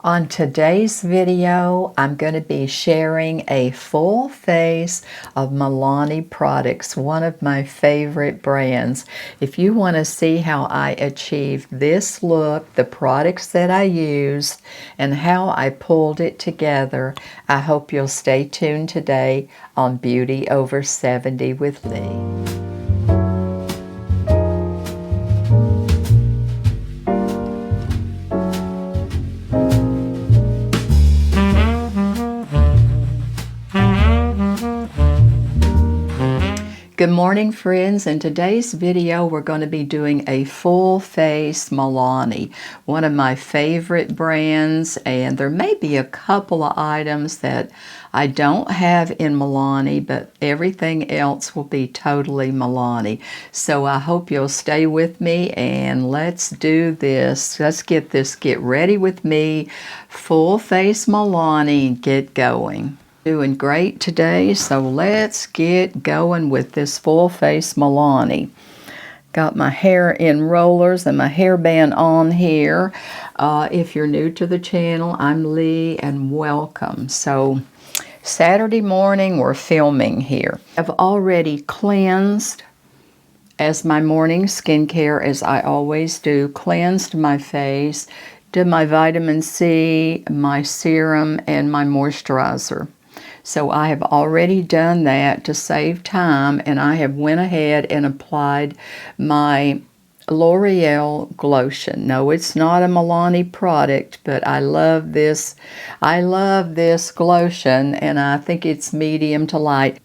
On today's video, I'm going to be sharing a full face of Milani products, one of my favorite brands. If you want to see how I achieved this look, the products that I used, and how I pulled it together, I hope you'll stay tuned today on Beauty Over 70 with Lea. Good morning, friends. In today's video, we're going to be doing a full face Milani, one of my favorite brands, and there may be a couple of items that I don't have in Milani, but everything else will be totally Milani. So I hope you'll stay with me and let's do this. Let's get ready with me. Full face Milani, get going. Doing great today, so let's get going with this full face Milani. Got my hair in rollers and my hairband on here. If you're new to the channel, I'm Lea and welcome. So Saturday morning we're filming here. I've already cleansed as my morning skincare, as I always do. Cleansed my face, did my vitamin C, my serum, and my moisturizer. So I have already done that to save time, and I have went ahead and applied my L'Oreal Glotion. No, it's not a Milani product, but I love this. I love this Glotion, and I think it's medium to light.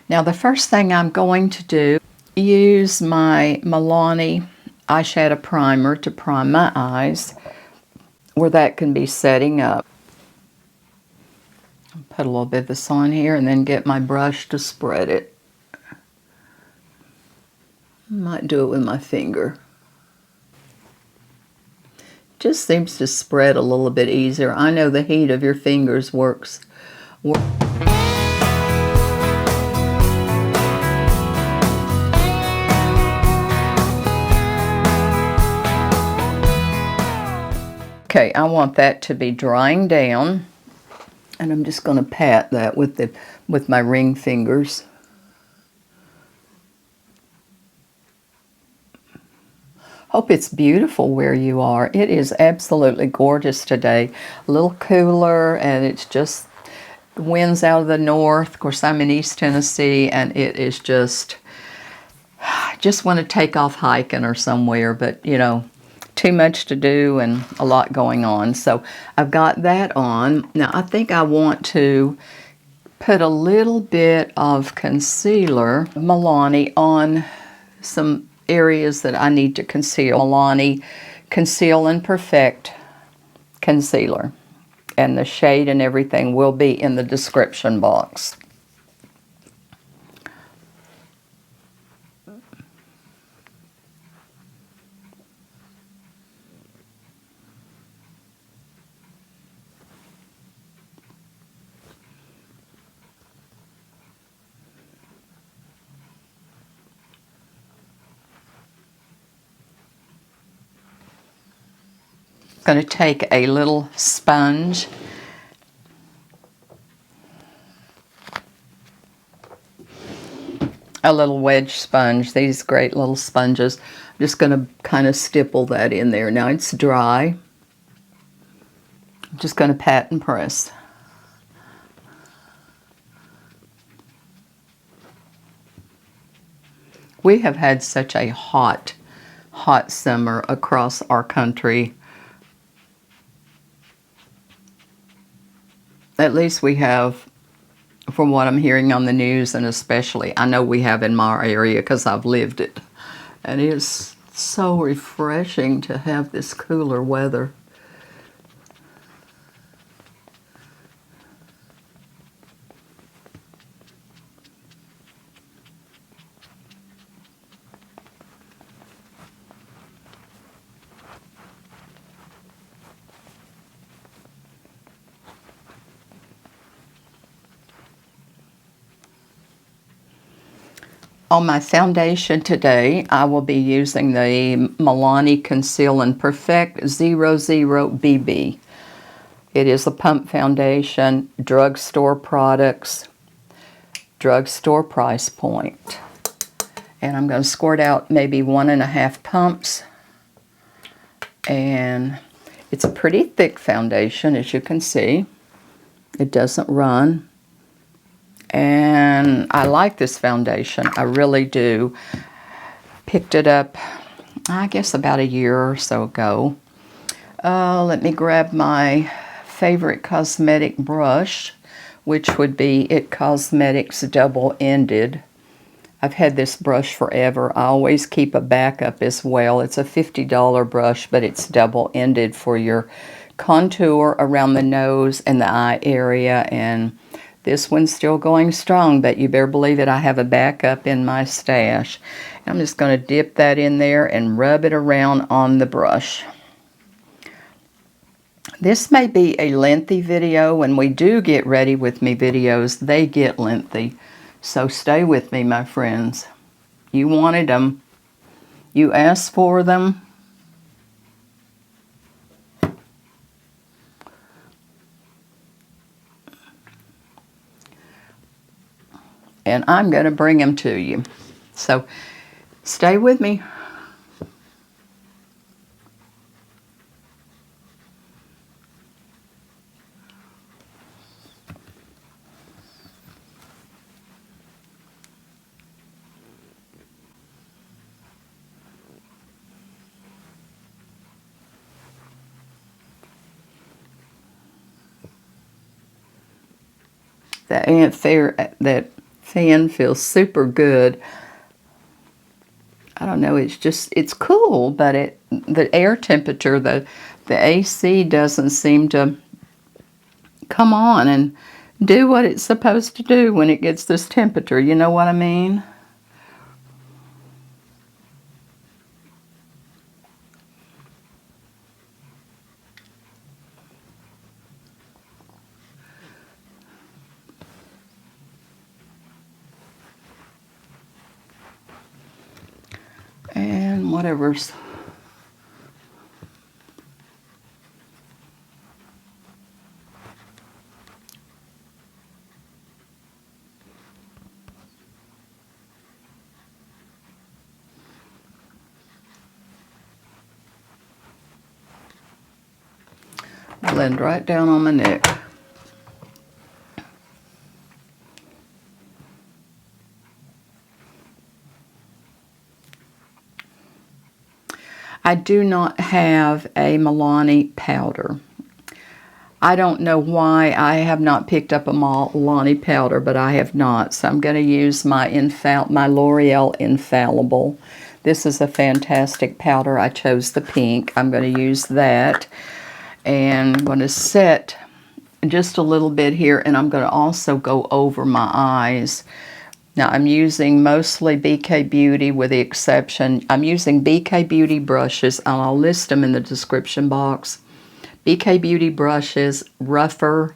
Now the first thing I'm going to do, use my Milani eyeshadow primer to prime my eyes, where that can be setting up. Put a little bit of this on here and then get my brush to spread it. Might do it with my finger. Just seems to spread a little bit easier. I know the heat of your fingers works. Okay, I want that to be drying down. And I'm just going to pat that with my ring fingers. Hope it's beautiful where you are. It is absolutely gorgeous today. A little cooler, and it's just the wind's out of the north. Of course, I'm in East Tennessee, and it is just, I just want to take off hiking or somewhere, but you know, too much to do and a lot going on. So I've got that on. Now I think I want to put a little bit of concealer, Milani, on some areas that I need to conceal. Milani Conceal and Perfect Concealer. And the shade and everything will be in the description box. Going to take a little sponge, a little wedge sponge, these great little sponges. I'm just going to kind of stipple that in there. Now it's dry. I'm just going to pat and press. We have had such a hot summer across our country. At least we have, from what I'm hearing on the news, and especially, I know we have in my area because I've lived it. And it is so refreshing to have this cooler weather. On my foundation today, I will be using the Milani Conceal and Perfect 00 BB. It is a pump foundation, drugstore products, drugstore price point. And I'm going to squirt out maybe 1.5 pumps. And it's a pretty thick foundation, as you can see. It doesn't run. And I like this foundation. I really do. Picked it up, I guess, about a year or so ago. Let me grab my favorite cosmetic brush, which would be It Cosmetics Double-Ended. I've had this brush forever. I always keep a backup as well. It's a $50 brush, but it's double-ended for your contour around the nose and the eye area. And this one's still going strong, but you better believe it, I have a backup in my stash. I'm just going to dip that in there and rub it around on the brush. This may be a lengthy video. When we do get ready with me videos, they get lengthy. So stay with me, my friends. You wanted them. You asked for them. And I'm going to bring them to you. So stay with me. That fan feels super good. I don't know, it's cool, but the air temperature, the AC doesn't seem to come on and do what it's supposed to do when it gets this temperature. You know what I mean? And whatever's blend right down on my neck. I do not have a Milani powder. I don't know why I have not picked up a Milani powder, but I have not. So I'm going to use my L'Oreal Infallible. This is a fantastic powder. I chose the pink. I'm going to use that. And I'm going to set just a little bit here, and I'm going to also go over my eyes. Now I'm using mostly BK Beauty, with the exception, I'm using BK Beauty brushes, and I'll list them in the description box. BK Beauty brushes, Rougher,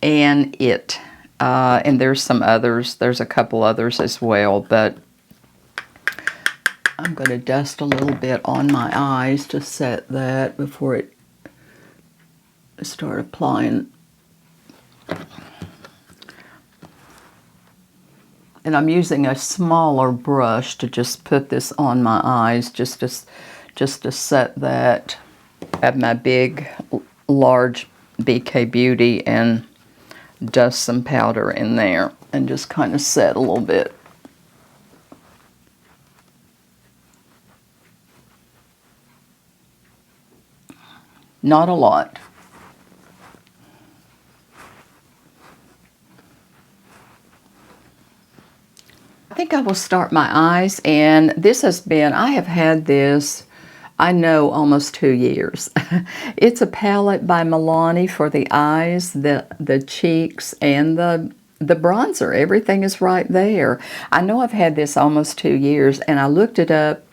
and It. And there's some others, there's a couple others as well, but I'm going to dust a little bit on my eyes to set that before it start applying. And I'm using a smaller brush to just put this on my eyes, just to set that. I have my big, large BK Beauty and dust some powder in there and just kind of set a little bit. Not a lot. I think I will start my eyes, and this has been, I have had this, I know, almost 2 years. It's a palette by Milani for the eyes, the cheeks, and the bronzer. Everything is right there. I know I've had this almost 2 years, and I looked it up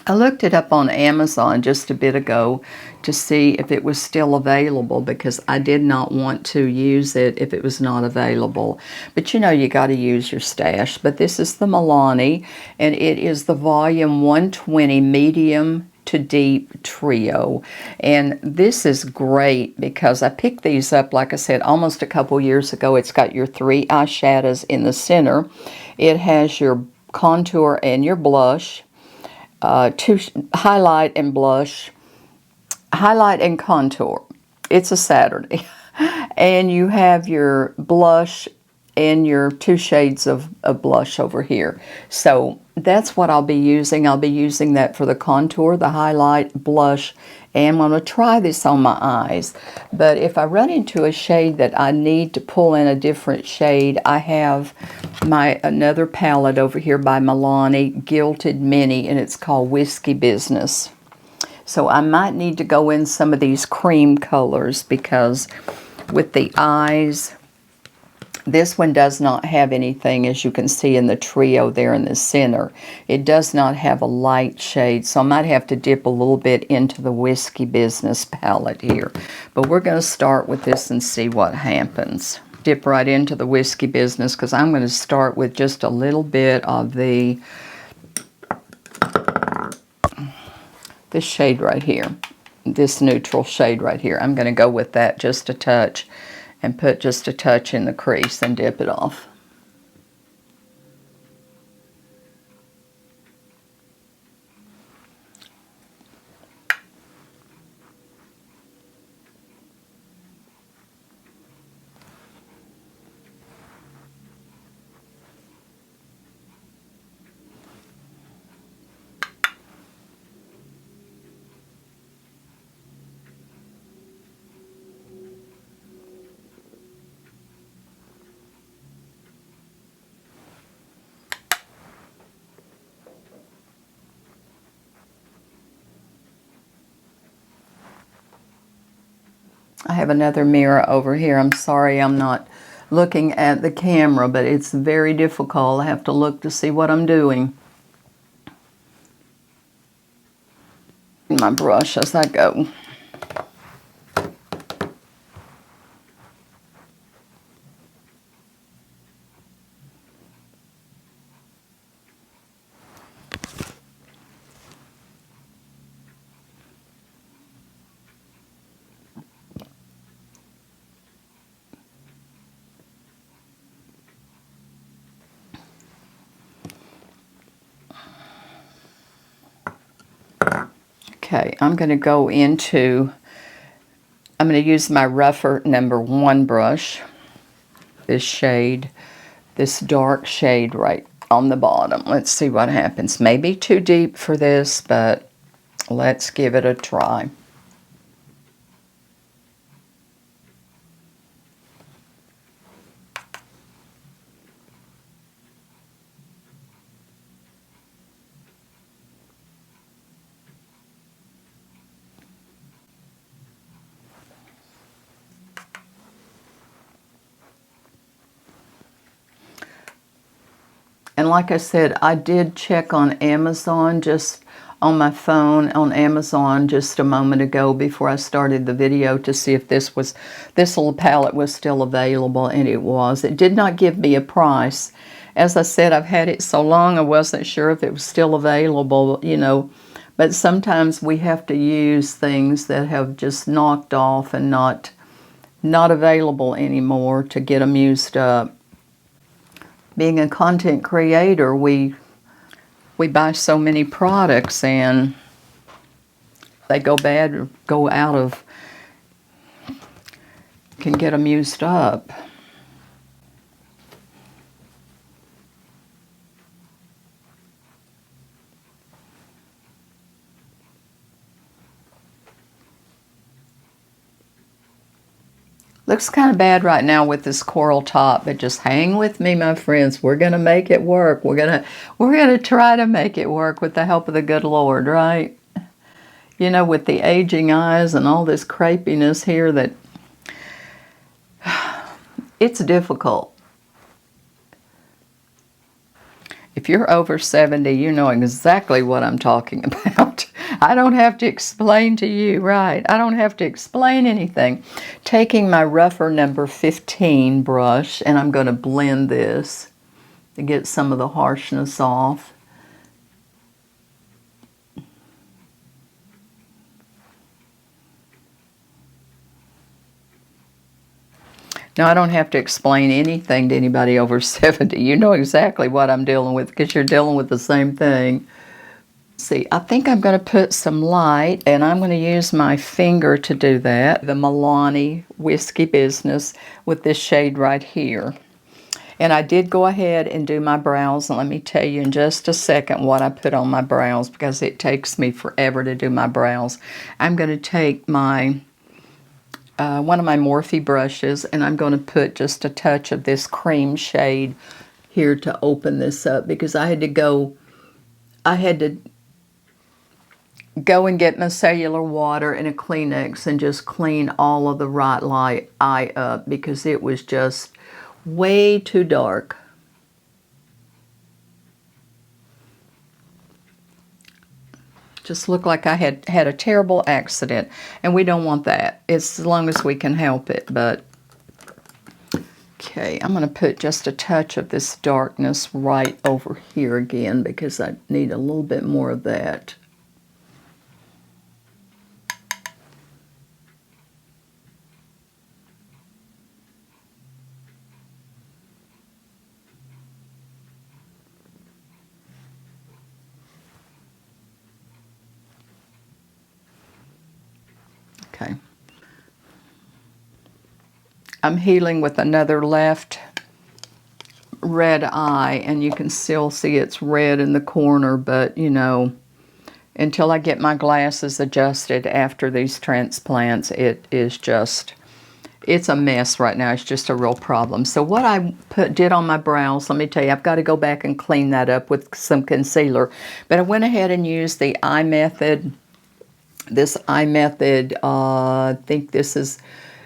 I looked it up on Amazon just a bit ago to see if it was still available because I did not want to use it if it was not available. But you know, you got to use your stash. But this is the Milani, and it is the volume 120 medium to deep trio. And this is great because I picked these up, like I said, almost a couple years ago. It's got your 3 eyeshadows in the center. It has your contour and your blush. To highlight and blush, highlight and contour. It's a Saturday. And you have your blush and your 2 shades of blush over here. So that's what I'll be using. I'll be using that for the contour, the highlight, blush, and I'm going to try this on my eyes. But if I run into a shade that I need to pull in a different shade, I have another palette over here by Milani, Gilded Mini, and it's called Whiskey Business. So I might need to go in some of these cream colors because with the eyes, this one does not have anything, as you can see in the trio there in the center. It does not have a light shade, so I might have to dip a little bit into the Whiskey Business palette here. But we're going to start with this and see what happens. Dip right into the Whiskey Business because I'm going to start with just a little bit of this shade right here, this neutral shade right here. I'm going to go with that just a touch and put just a touch in the crease and dip it off. I have another mirror over here. I'm sorry I'm not looking at the camera, but it's very difficult. I have to look to see what I'm doing. My brush as I go. Okay, I'm going to use my rougher #1 brush, this shade, this dark shade right on the bottom. Let's see what happens. Maybe too deep for this, but let's give it a try. And like I said, I did check on Amazon, just on my phone on Amazon just a moment ago before I started the video to see if this little palette was still available, and it was. It did not give me a price. As I said, I've had it so long I wasn't sure if it was still available, you know. But sometimes we have to use things that have just knocked off and not available anymore to get them used up. Being a content creator, we buy so many products and they go bad or go out of, can get them used up. Looks kind of bad right now with this coral top, but just hang with me, my friends. We're going to make it work. We're going to try to make it work with the help of the good Lord, right? You know, with the aging eyes and all this crepiness here, that it's difficult. If you're over 70, you know exactly what I'm talking about. I don't have to explain to you, right? I don't have to explain anything. Taking my rougher number 15 brush, and I'm going to blend this to get some of the harshness off. Now, I don't have to explain anything to anybody over 70. You know exactly what I'm dealing with because you're dealing with the same thing. See, I think I'm going to put some light, and I'm going to use my finger to do that. The Milani Whiskey Business with this shade right here. And I did go ahead and do my brows, and let me tell you in just a second what I put on my brows because it takes me forever to do my brows. I'm going to take my one of my Morphe brushes, and I'm going to put just a touch of this cream shade here to open this up because I had to go and get my cellular water and a Kleenex and just clean all of the right eye up because it was just way too dark. Just looked like I had a terrible accident, and we don't want that. It's as long as we can help it, but okay, I'm going to put just a touch of this darkness right over here again because I need a little bit more of that. Okay. I'm healing with another left red eye, and you can still see it's red in the corner, but you know, until I get my glasses adjusted after these transplants, it is just, it's a mess right now. It's just a real problem. So what I did on my brows, let me tell you, I've got to go back and clean that up with some concealer, but I went ahead and used the Eye Method. This Eye Method, I think this is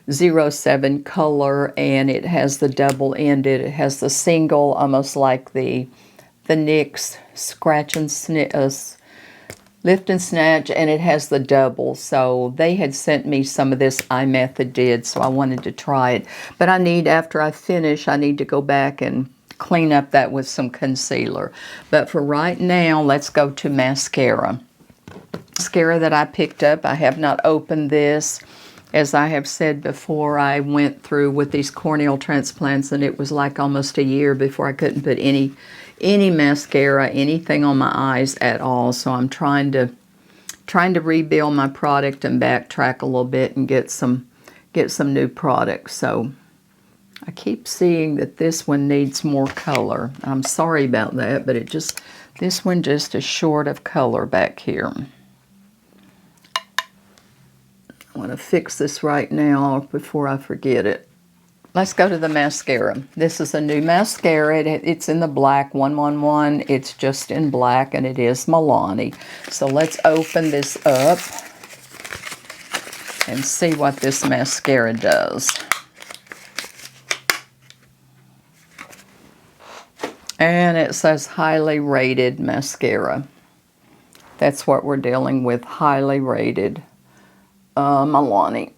07 color, and it has the double-ended. It has the single, almost like the NYX Scratch and Lift and Snatch, and it has the double. So they had sent me some of this Eye Method did, so I wanted to try it. But I need, after I finish, I need to go back and clean up that with some concealer. But for right now, let's go to mascara. Mascara that I picked up, I have not opened this. As I have said before, I went through with these corneal transplants, and it was like almost a year before I couldn't put any mascara, anything on my eyes at all. So I'm trying to rebuild my product and backtrack a little bit and get some new products. So I keep seeing that this one needs more color. I'm sorry about that, but this one just is short of color back here. I want to fix this right now before I forget it. Let's go to the mascara. This is a new mascara. It's in the black 111. It's just in black, and it is Milani. So let's open this up and see what this mascara does. And it says highly rated mascara. That's what we're dealing with, highly rated Milani.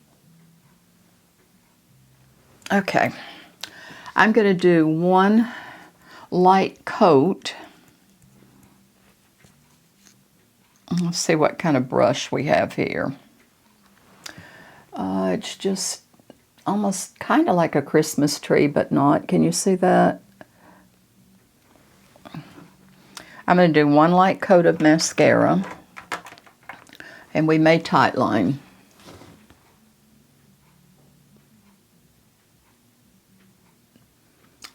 Okay, I'm going to do one light coat. Let's see what kind of brush we have here. It's just almost kind of like a Christmas tree, but not. Can you see that? I'm going to do one light coat of mascara, and we may tightline.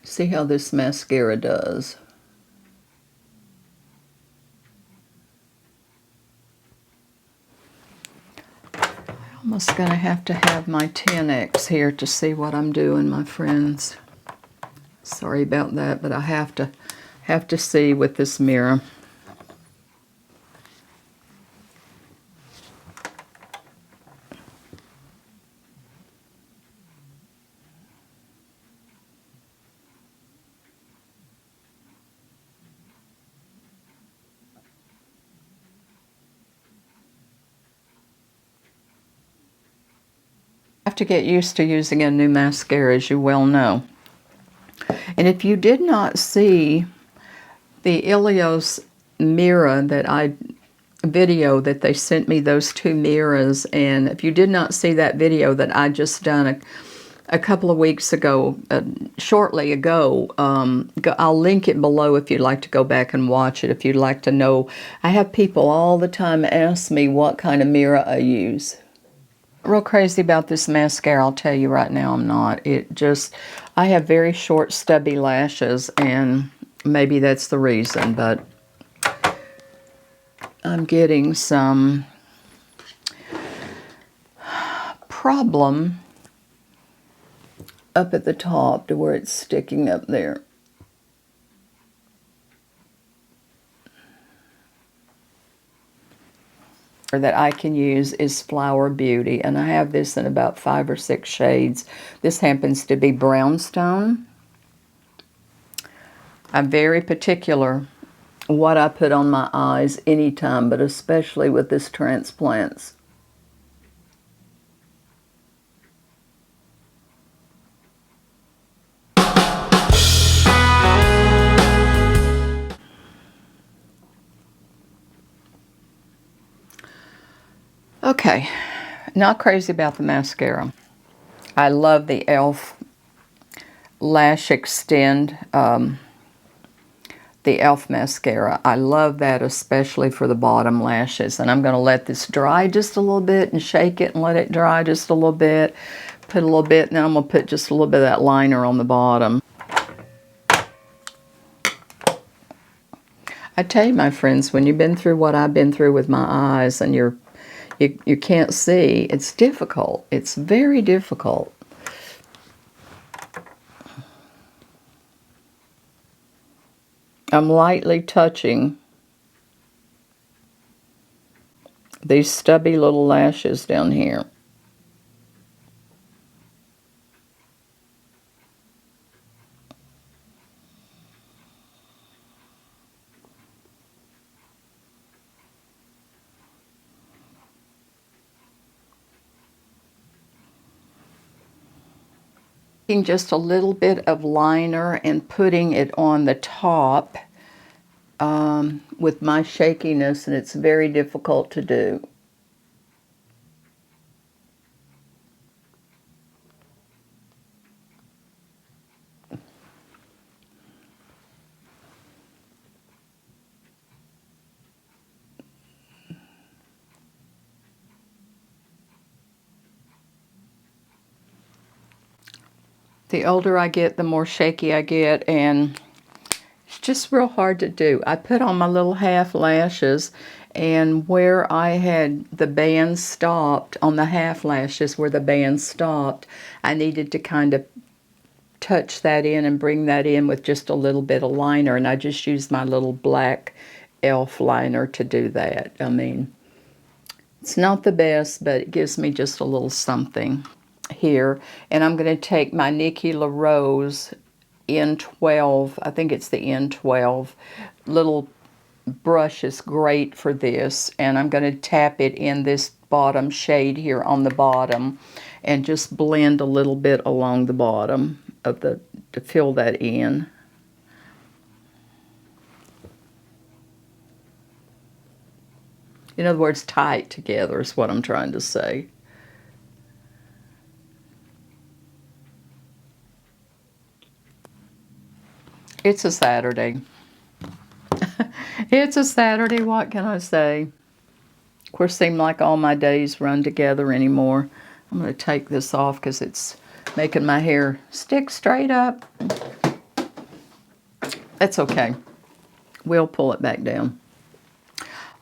See how this mascara does. I'm almost going to have my 10X here to see what I'm doing, my friends. Sorry about that, but I have to see with this mirror. Have to get used to using a new mascara, as you well know. And if you did not see the Ilios mirror video that they sent me, those two mirrors, and if you did not see that video that I just done a couple of weeks ago, shortly ago, I'll link it below if you'd like to go back and watch it, if you'd like to know. I have people all the time ask me what kind of mirror I use. Real crazy about this mascara, I'll tell you right now, I'm not. I have very short stubby lashes, and maybe that's the reason, but I'm getting some problem up at the top to where it's sticking up there. That I can use is Flower Beauty, and I have this in about 5 or 6 shades. This happens to be Brownstone. I'm very particular what I put on my eyes anytime, but especially with this transplants. Okay, not crazy about the mascara. I love the e.l.f. Lash Extend, the e.l.f. mascara. I love that, especially for the bottom lashes. And I'm going to let this dry just a little bit and shake it and let it dry just a little bit. Put a little bit, and then I'm going to put just a little bit of that liner on the bottom. I tell you, my friends, when you've been through what I've been through with my eyes and you can't see, it's difficult. It's very difficult. I'm lightly touching these stubby little lashes down here. Just a little bit of liner and putting it on the top with my shakiness, and it's very difficult to do. The older I get, the more shaky I get, and it's just real hard to do. I put on my little half lashes, and where I had the band stopped, on the half lashes where the band stopped, I needed to kind of touch that in and bring that in with just a little bit of liner, and I just used my little black e.l.f. liner to do that. I mean, it's not the best, but it gives me just a little something here. And I'm going to take my Nikki LaRose N12, I think it's the N12 little brush, is great for this, and I'm going to tap it in this bottom shade here on the bottom and just blend a little bit along the bottom of to fill that in. In other words, tie it together is what I'm trying to say. It's a Saturday. It's a Saturday, what can I say? Of course, seem like all my days run together anymore. I'm going to take this off because it's making my hair stick straight up. That's okay. We'll pull it back down.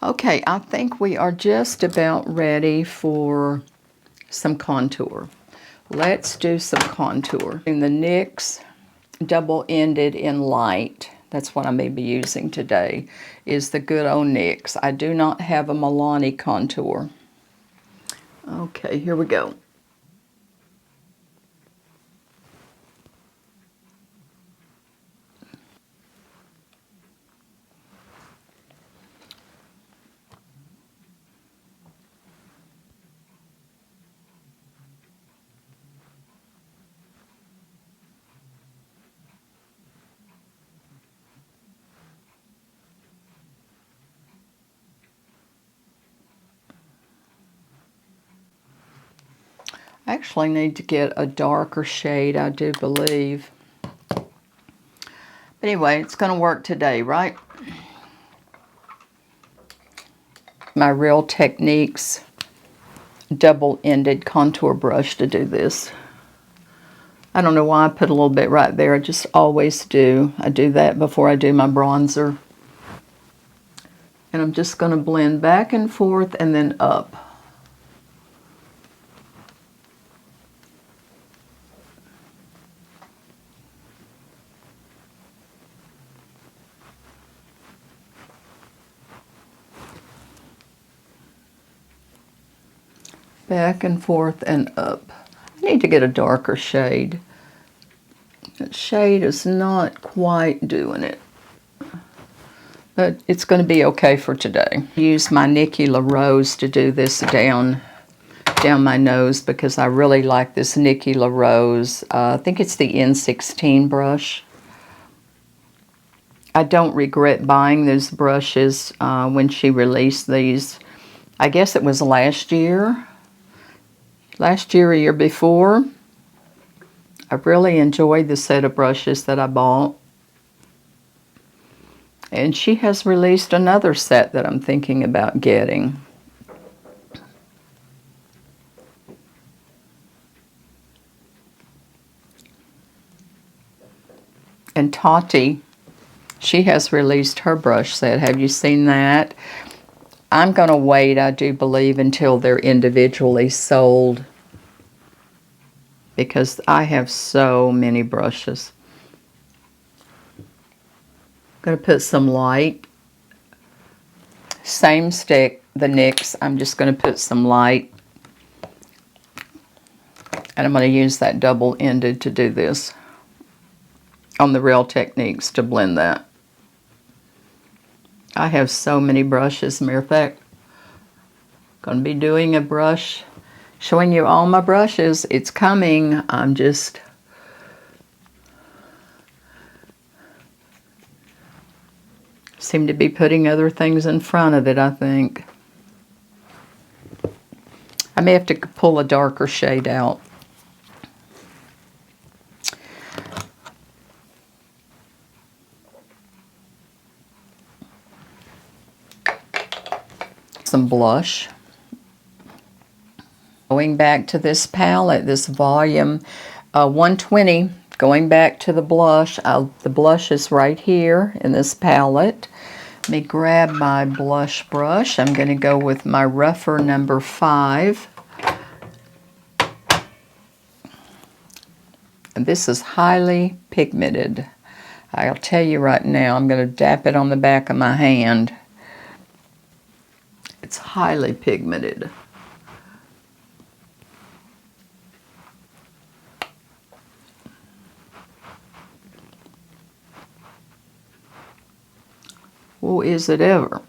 Okay, I think we are just about ready for some contour. Let's do some contour. In the NYX double-ended in light, that's what I may be using today, is the good old NYX. I do not have a Milani contour. Okay, here we go. I actually need to get a darker shade, I do believe. But anyway, it's going to work today, right? My Real Techniques double-ended contour brush to do this. I don't know why I put a little bit right there. I just always do. I do that before I do my bronzer. And I'm just going to blend back and forth and then up. Back and forth and up. I need to get a darker shade. That shade is not quite doing it. But it's going to be okay for today. I use my Nikki LaRose to do this down my nose because I really like this Nikki LaRose. I think it's the N16 brush. I don't regret buying those brushes when she released these. I guess it was last year. Last year or year before. I really enjoyed the set of brushes that I bought. And she has released another set that I'm thinking about getting. And Tati, she has released her brush set. Have you seen that? I'm going to wait, I do believe, until they're individually sold. Because I have so many brushes. I'm going to put some light. Same stick, the NYX. I'm just going to put some light. And I'm going to use that double-ended to do this. On the Real Techniques to blend that. I have so many brushes. As a matter of fact, I'm going to be doing a brush, showing you all my brushes. It's coming. I'm just seem to be putting other things in front of it, I think. I may have to pull a darker shade out. Some blush. Going back to this palette, this volume 120, going back to the blush. The blush is right here in this palette. Let me grab my blush brush. I'm going to go with my rougher number 5. And this is highly pigmented. I'll tell you right now, I'm going to dab it on the back of my hand. It's highly pigmented. Oh, is it ever?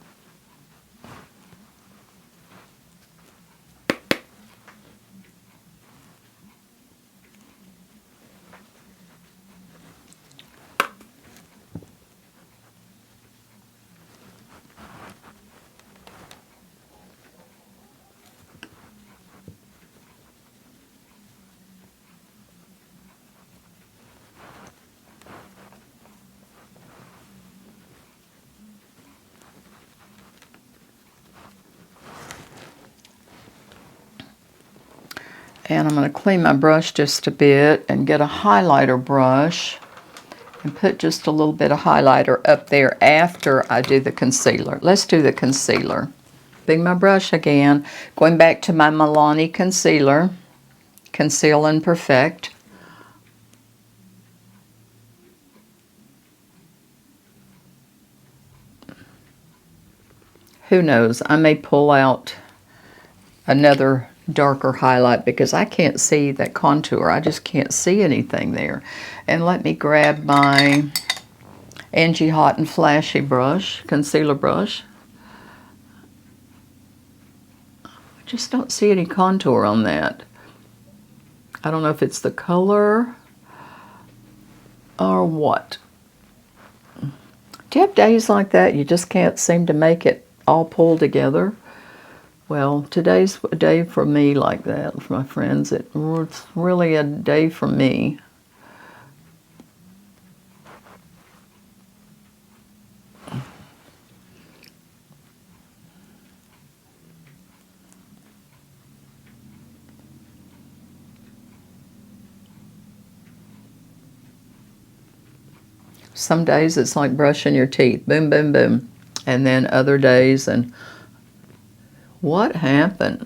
And I'm going to clean my brush just a bit and get a highlighter brush and put just a little bit of highlighter up there after I do the concealer. Let's do the concealer. Bring my brush again, going back to my Milani concealer, Conceal and Perfect. Who knows, I may pull out another darker highlight because I can't see that contour. I just can't see anything there. And let me grab my Angie Hot and Flashy brush, concealer brush. I just don't see any contour on that. I don't know if it's the color or what. Do you have days like that you just can't seem to make it all pull together? Well, today's a day for me like that, my friends. It's really a day for me. Some days it's like brushing your teeth, boom, boom, boom. And then other days, and what happened?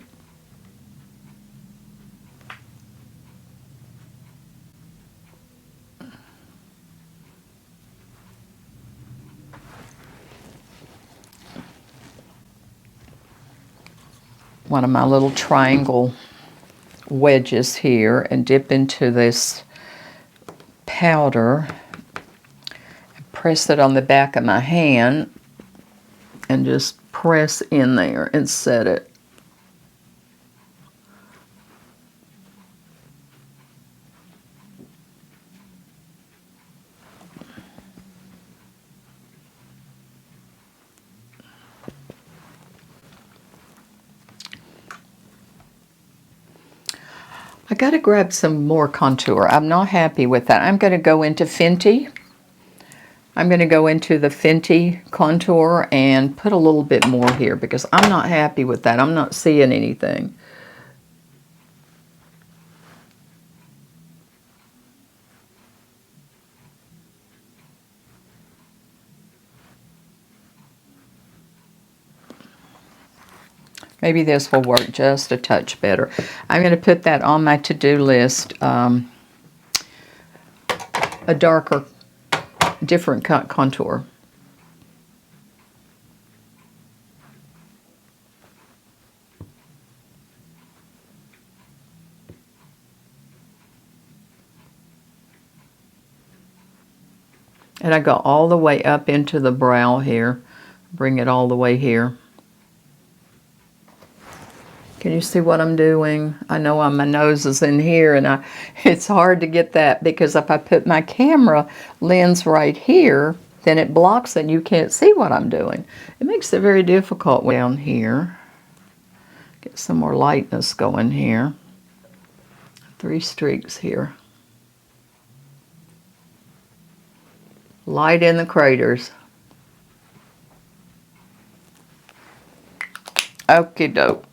One of my little triangle wedges here and dip into this powder, press it on the back of my hand, and just press in there and set it. I got to grab some more contour. I'm not happy with that. I'm going to go into Fenty. I'm going to go into the Fenty contour and put a little bit more here because I'm not happy with that. I'm not seeing anything. Maybe this will work just a touch better. I'm going to put that on my to-do list, a darker, different contour. And I go all the way up into the brow here. Bring it all the way here. Can you see what I'm doing? I know my nose is in here, and it's hard to get that because if I put my camera lens right here, then it blocks it and you can't see what I'm doing. It makes it very difficult down here. Get some more lightness going here. 3 streaks here. Light in the craters. Okie doke.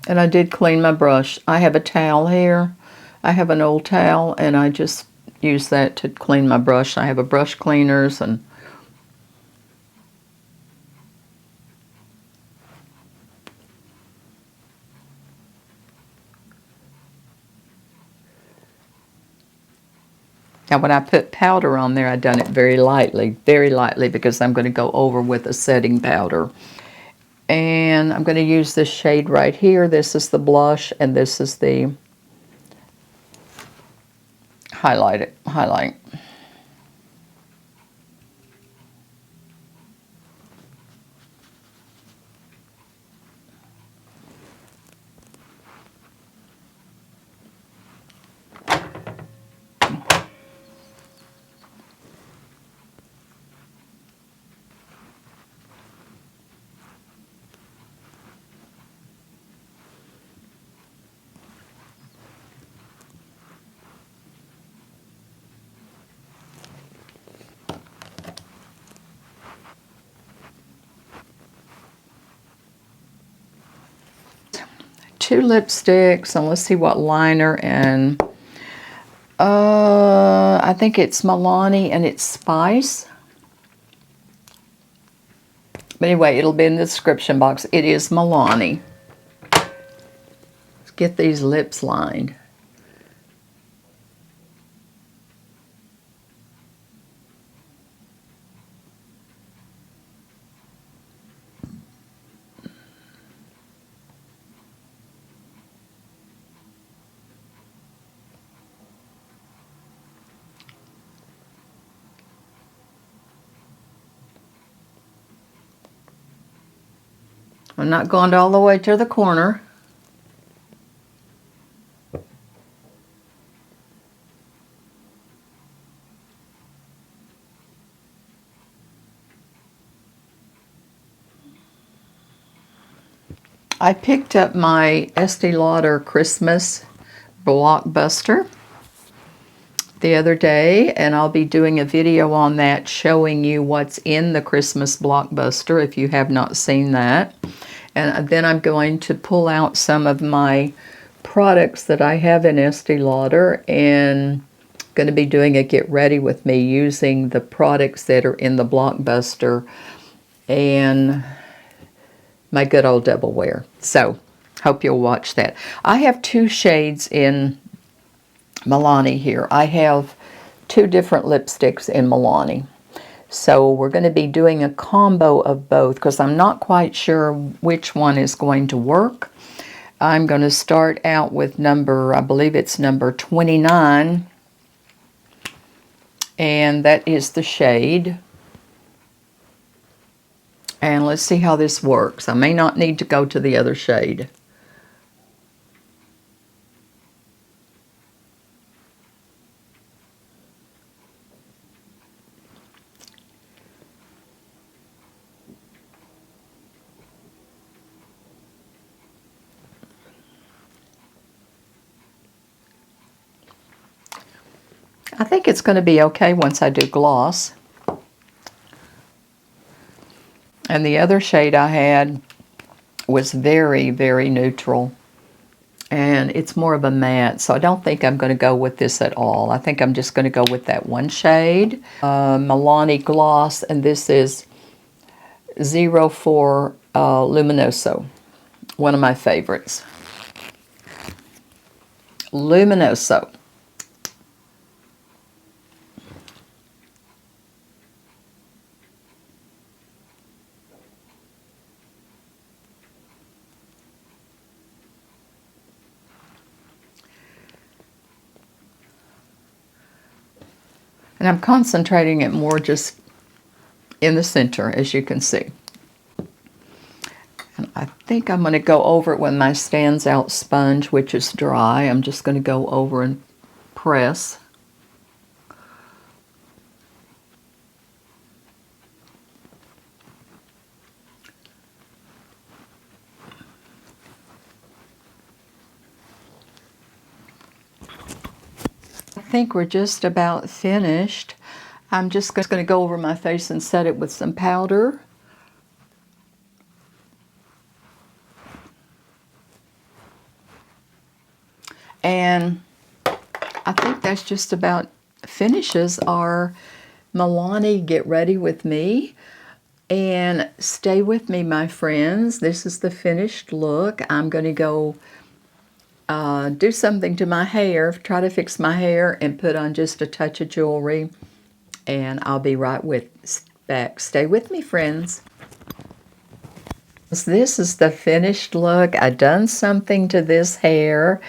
And I did clean my brush. I have a towel here. I have an old towel, and I just use that to clean my brush. I have a brush cleaners, and now when I put powder on there, I've done it very lightly because I'm going to go over with a setting powder. And I'm going to use this shade right here. This is the blush, and this is the highlight. Two lipsticks, and let's see what liner, and I think it's Milani and it's Spice. But anyway, it'll be in the description box. It is Milani. Let's get these lips lined. I'm not going all the way to the corner. I picked up my Estee Lauder Christmas Blockbuster the other day, and I'll be doing a video on that showing you what's in the Christmas Blockbuster if you have not seen that. And then I'm going to pull out some of my products that I have in Estee Lauder, and going to be doing a get ready with me using the products that are in the Blockbuster and my good old double wear. So hope you'll watch that. I have 2 shades in Milani here. I have 2 different lipsticks in Milani. So we're going to be doing a combo of both because I'm not quite sure which one is going to work. I'm going to start out with I believe it's number 29. And that is the shade. And let's see how this works. I may not need to go to the other shade. I think it's going to be okay once I do gloss. And the other shade I had was very, very neutral. And it's more of a matte, so I don't think I'm going to go with this at all. I think I'm just going to go with that one shade. Milani Gloss, and this is 04 Luminoso. One of my favorites. Luminoso. And I'm concentrating it more just in the center, as you can see. And I think I'm going to go over it with my Stands Out sponge, which is dry. I'm just going to go over and press. I think we're just about finished. I'm just going to go over my face and set it with some powder. And I think that's just about finishes our Milani Get Ready With Me. And stay with me, my friends. This is the finished look. I'm going to go do something to my hair, try to fix my hair, and put on just a touch of jewelry. And I'll be right back. Stay with me, friends. This is the finished look. I done something to this hair.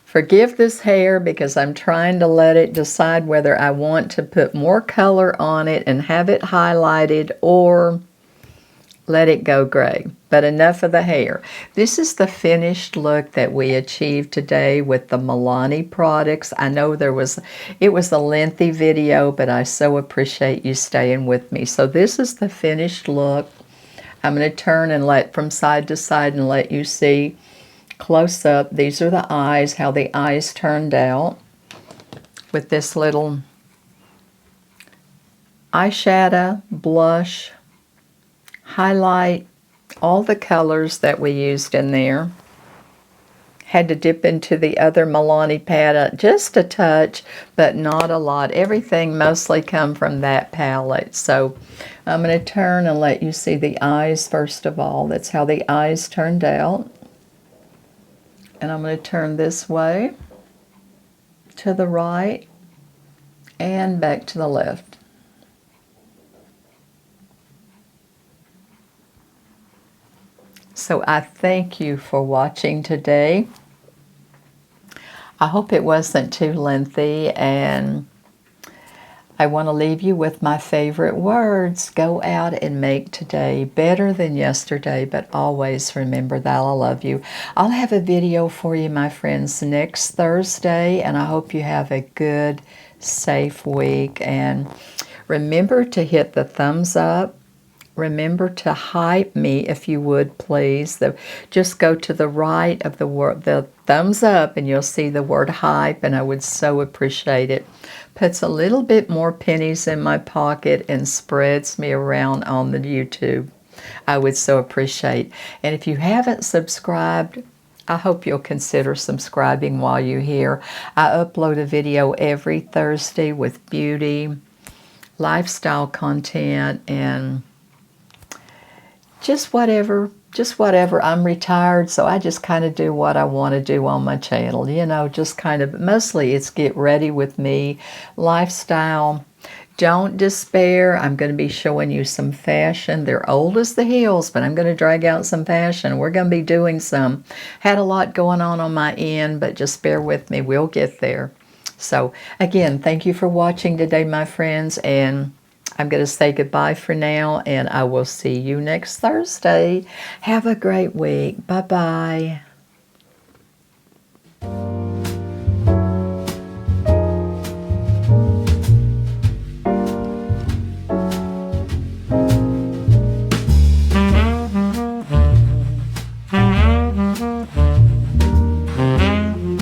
Forgive this hair because I'm trying to let it decide whether I want to put more color on it and have it highlighted or let it go gray. But enough of the hair. This is the finished look that we achieved today with the Milani products. I know it was a lengthy video, but I so appreciate you staying with me. So this is the finished look. I'm going to turn and let from side to side and let you see close up. These are the eyes, how the eyes turned out with this little eyeshadow, blush, highlight, all the colors that we used in there. Had to dip into the other Milani palette just a touch, but not a lot. Everything mostly come from that palette. So I'm going to turn and let you see the eyes first of all. That's how the eyes turned out. And I'm going to turn this way, to the right, and back to the left. So I thank you for watching today. I hope it wasn't too lengthy, and I want to leave you with my favorite words. Go out and make today better than yesterday, but always remember that I love you. I'll have a video for you, my friends, next Thursday, and I hope you have a good, safe week. And remember to hit the thumbs up, remember to hype me if you would, please. Just go to the right of the thumbs up and you'll see the word hype, and I would so appreciate it. Puts a little bit more pennies in my pocket and spreads me around on the YouTube. I would so appreciate. And if you haven't subscribed, I hope you'll consider subscribing while you're here. I upload a video every Thursday with beauty, lifestyle content, and just whatever. I'm retired, so I just kind of do what I want to do on my channel. You know, just kind of, mostly it's get ready with me, lifestyle. Don't despair. I'm going to be showing you some fashion. They're old as the hills, but I'm going to drag out some fashion. We're going to be doing some. Had a lot going on my end, but just bear with me. We'll get there. So, again, thank you for watching today, my friends, and I'm going to say goodbye for now, and I will see you next Thursday. Have a great week. Bye-bye.